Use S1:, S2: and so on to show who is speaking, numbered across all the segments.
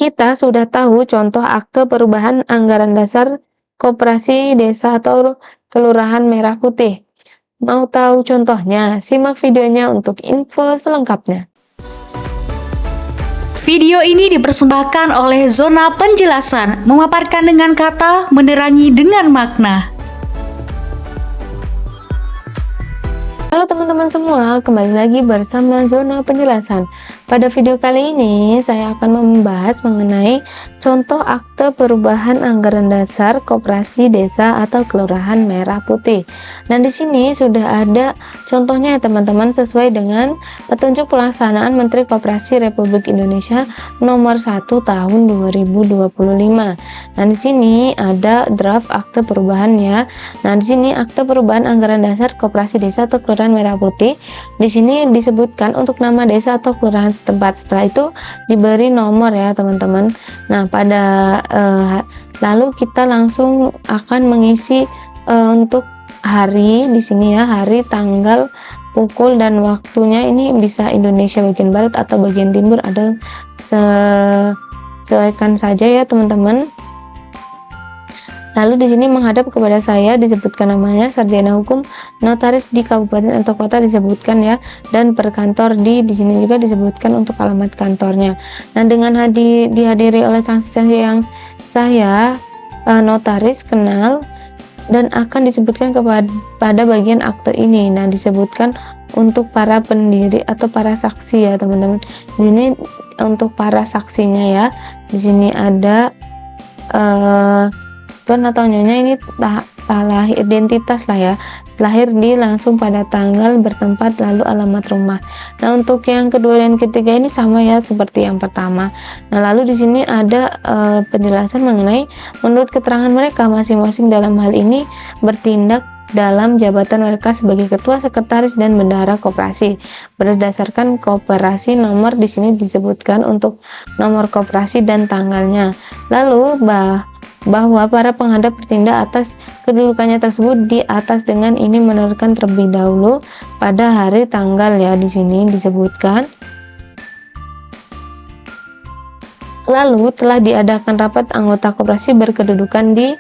S1: Kita sudah tahu contoh akte perubahan anggaran dasar Koperasi Desa atau Kelurahan Merah Putih. Mau tahu contohnya? Simak videonya untuk info selengkapnya.
S2: Video ini dipersembahkan oleh Zona Penjelasan, memaparkan dengan kata, menerangi dengan makna.
S1: Halo teman-teman semua, kembali lagi bersama Zona Penjelasan. Pada video kali ini, saya akan membahas mengenai contoh akte perubahan anggaran dasar Koperasi Desa atau Kelurahan Merah Putih. Nah, di sini sudah ada contohnya ya teman-teman, sesuai dengan petunjuk pelaksanaan Menteri Koperasi Republik Indonesia nomor 1 tahun 2025. Nah, di sini ada draft akte perubahan ya. Nah, di sini akte perubahan anggaran dasar Koperasi Desa atau Kelurahan Merah Putih. Di sini disebutkan untuk nama desa atau kelurahan setempat. Setelah itu diberi nomor ya teman-teman. Nah, lalu kita langsung akan mengisi untuk hari di sini ya, hari, tanggal, pukul dan waktunya ini bisa Indonesia bagian barat atau bagian timur, ada sesuaikan saja ya teman-teman. Lalu di sini menghadap kepada saya disebutkan namanya, sarjana hukum, notaris di kabupaten atau kota disebutkan ya, dan perkantor di sini juga disebutkan untuk alamat kantornya. Nah, dengan dihadiri oleh saksi-saksi yang saya notaris kenal dan akan disebutkan kepada bagian akte ini. Nah, disebutkan untuk para pendiri atau para saksi ya teman-teman. Di sini untuk para saksinya ya. Di sini ada atau nyonya ini lahir identitas lah ya, lahir di langsung pada tanggal, bertempat, lalu alamat rumah. Nah, untuk yang kedua dan ketiga ini sama ya seperti yang pertama. Nah, lalu di sini ada penjelasan mengenai menurut keterangan mereka masing-masing dalam hal ini bertindak dalam jabatan mereka sebagai ketua, sekretaris, dan bendahara koperasi berdasarkan koperasi nomor. Di sini disebutkan untuk nomor koperasi dan tanggalnya. Lalu bahwa para penghadap bertindak atas kedudukannya tersebut di atas dengan ini menerangkan terlebih dahulu pada hari tanggal ya, di sini disebutkan. Lalu telah diadakan rapat anggota koperasi berkedudukan di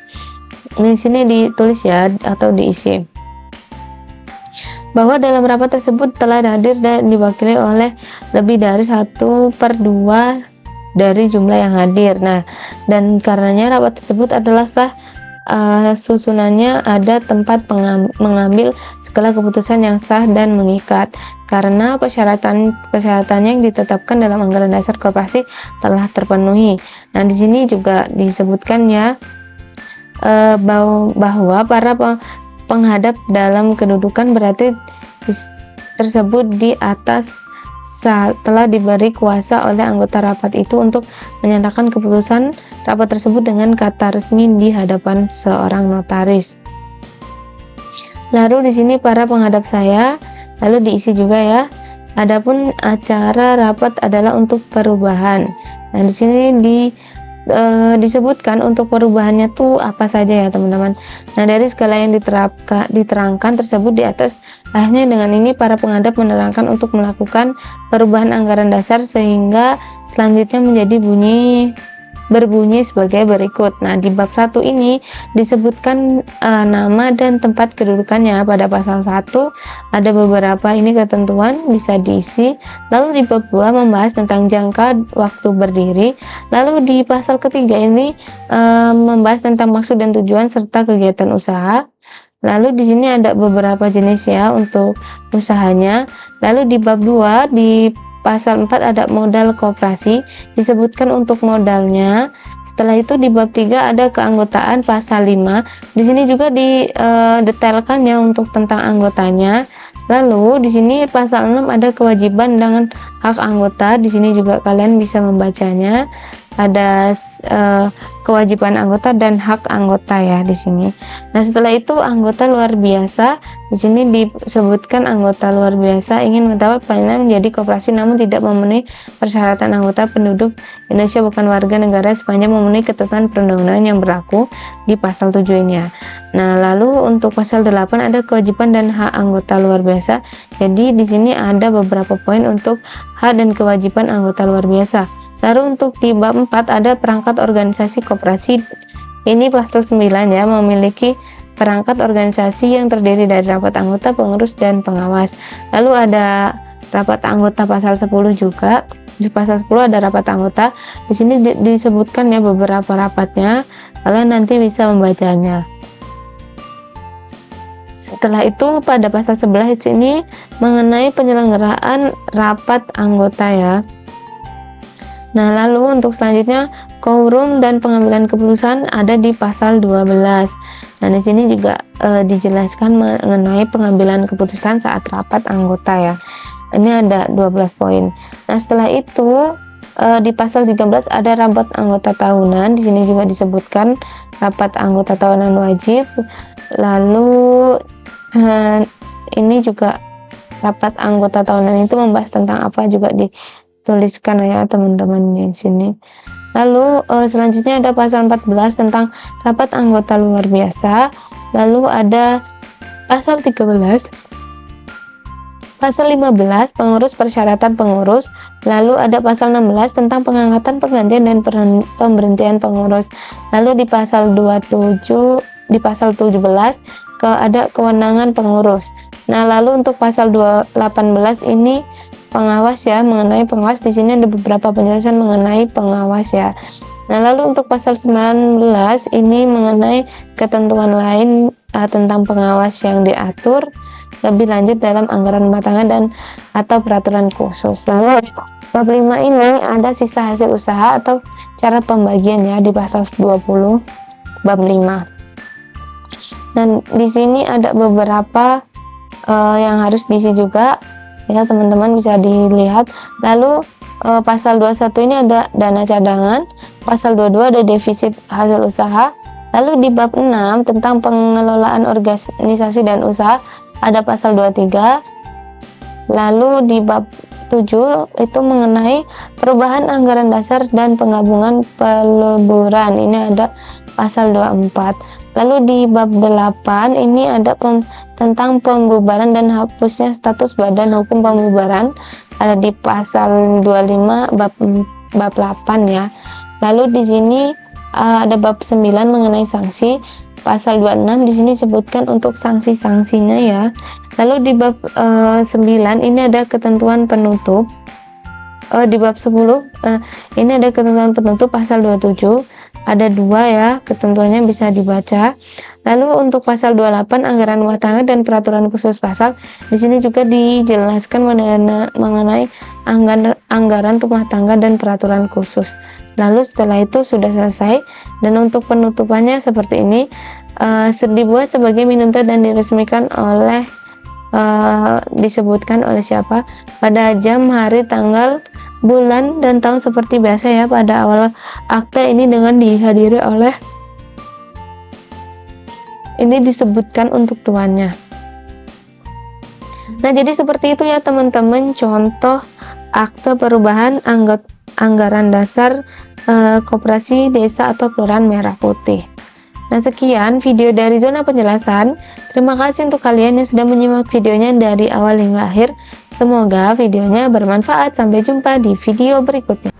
S1: sini ditulis ya atau diisi bahwa dalam rapat tersebut telah hadir dan diwakili oleh lebih dari 1/2 dari jumlah yang hadir. Nah, dan karenanya rapat tersebut adalah sah, susunannya ada tempat mengambil segala keputusan yang sah dan mengikat karena persyaratannya yang ditetapkan dalam anggaran dasar koperasi telah terpenuhi. Nah, di sini juga disebutkan ya bahwa para penghadap dalam kedudukan berarti tersebut di atas telah diberi kuasa oleh anggota rapat itu untuk menyatakan keputusan rapat tersebut dengan kata resmi di hadapan seorang notaris. Lalu di sini para penghadap saya, lalu diisi juga ya. Adapun acara rapat adalah untuk perubahan. Nah, di sini disebutkan untuk perubahannya tuh apa saja ya teman-teman. Nah, dari segala yang diterangkan tersebut di atas, akhirnya dengan ini para penghadap menerangkan untuk melakukan perubahan anggaran dasar sehingga selanjutnya berbunyi sebagai berikut. Nah, di bab 1 ini disebutkan nama dan tempat kedudukannya. Pada pasal 1 ada beberapa ini ketentuan bisa diisi. Lalu di bab 2 membahas tentang jangka waktu berdiri. Lalu di pasal ketiga ini membahas tentang maksud dan tujuan serta kegiatan usaha. Lalu di sini ada beberapa jenis ya untuk usahanya. Lalu di bab 2 di pasal 4 ada modal koperasi, disebutkan untuk modalnya. Setelah itu di bab 3 ada keanggotaan pasal 5. Di sini juga didetailkan ya untuk tentang anggotanya. Lalu di sini pasal 6 ada kewajiban dengan hak anggota. Di sini juga kalian bisa membacanya. Ada kewajiban anggota dan hak anggota ya di sini. Nah, setelah itu anggota luar biasa. Di sini disebutkan anggota luar biasa ingin mendapat pelayanan menjadi koperasi namun tidak memenuhi persyaratan anggota penduduk Indonesia bukan warga negara sepanjang memenuhi ketentuan perundang-undangan yang berlaku di pasal 7 ini ya. Nah, lalu untuk pasal 8 ada kewajiban dan hak anggota luar biasa. Jadi di sini ada beberapa poin untuk hak dan kewajiban anggota luar biasa. Lalu untuk di bab 4 ada perangkat organisasi koperasi. Ini pasal 9 ya, memiliki perangkat organisasi yang terdiri dari rapat anggota, pengurus, dan pengawas. Lalu ada rapat anggota pasal 10 juga. Di pasal 10 ada rapat anggota. Di sini disebutkan ya beberapa rapatnya. Kalian nanti bisa membacanya. Setelah itu pada pasal 11 ini mengenai penyelenggaraan rapat anggota ya. Nah, lalu untuk selanjutnya quorum dan pengambilan keputusan ada di pasal 12. Nah, di sini juga dijelaskan mengenai pengambilan keputusan saat rapat anggota ya. Ini ada 12 poin. Nah, setelah itu di pasal 13 ada rapat anggota tahunan. Di sini juga disebutkan rapat anggota tahunan wajib. Lalu ini juga rapat anggota tahunan itu membahas tentang apa juga dituliskan ya teman-teman di sini. Lalu selanjutnya ada pasal 14 tentang rapat anggota luar biasa. Lalu ada pasal 13, pasal 15 pengurus, persyaratan pengurus. Lalu ada pasal 16 tentang pengangkatan, penggantian, dan pemberhentian pengurus. Lalu di pasal 27, di pasal 17 ada kewenangan pengurus. Nah, lalu untuk pasal 18 ini pengawas ya, mengenai pengawas. Di sini ada beberapa penjelasan mengenai pengawas ya. Nah, lalu untuk pasal 19 ini mengenai ketentuan lain tentang pengawas yang diatur lebih lanjut dalam anggaran rumah tangga dan atau peraturan khusus. Lalu bab 5 ini ada sisa hasil usaha atau cara pembagian ya di pasal 20 bab 5. Dan di sini ada beberapa yang harus diisi juga ya, teman-teman bisa dilihat. Lalu pasal 21 ini ada dana cadangan, pasal 22 ada defisit hasil usaha. Lalu di bab 6 tentang pengelolaan organisasi dan usaha ada pasal 23. Lalu di bab 7 itu mengenai perubahan anggaran dasar dan penggabungan peleburan. Ini ada pasal 24. Lalu di bab 8 ini ada tentang pembubaran dan hapusnya status badan hukum pembubaran. Ada di pasal 25 bab 8 ya. Lalu di sini ada bab 9 mengenai sanksi. Pasal 26 di sini disebutkan untuk sanksi-sanksinya ya. Lalu di bab 9 ini ada ketentuan penutup. Di bab 10 ini ada ketentuan penutup pasal 27. Ada 2 ya, ketentuannya bisa dibaca. Lalu untuk pasal 28 anggaran rumah tangga dan peraturan khusus pasal, di sini juga dijelaskan mengenai anggaran rumah tangga dan peraturan khusus. Lalu setelah itu sudah selesai, dan untuk penutupannya seperti ini, dibuat sebagai minuta dan diresmikan oleh disebutkan oleh siapa, pada jam, hari, tanggal, bulan, dan tahun seperti biasa ya pada awal akte ini dengan dihadiri oleh, ini disebutkan untuk tuannya. Nah, jadi seperti itu ya teman-teman contoh akte perubahan anggaran dasar koperasi desa atau kelurahan Merah Putih. Nah, sekian video dari Zona Penjelasan. Terima kasih untuk kalian yang sudah menyimak videonya dari awal hingga akhir. Semoga videonya bermanfaat. Sampai jumpa di video berikutnya.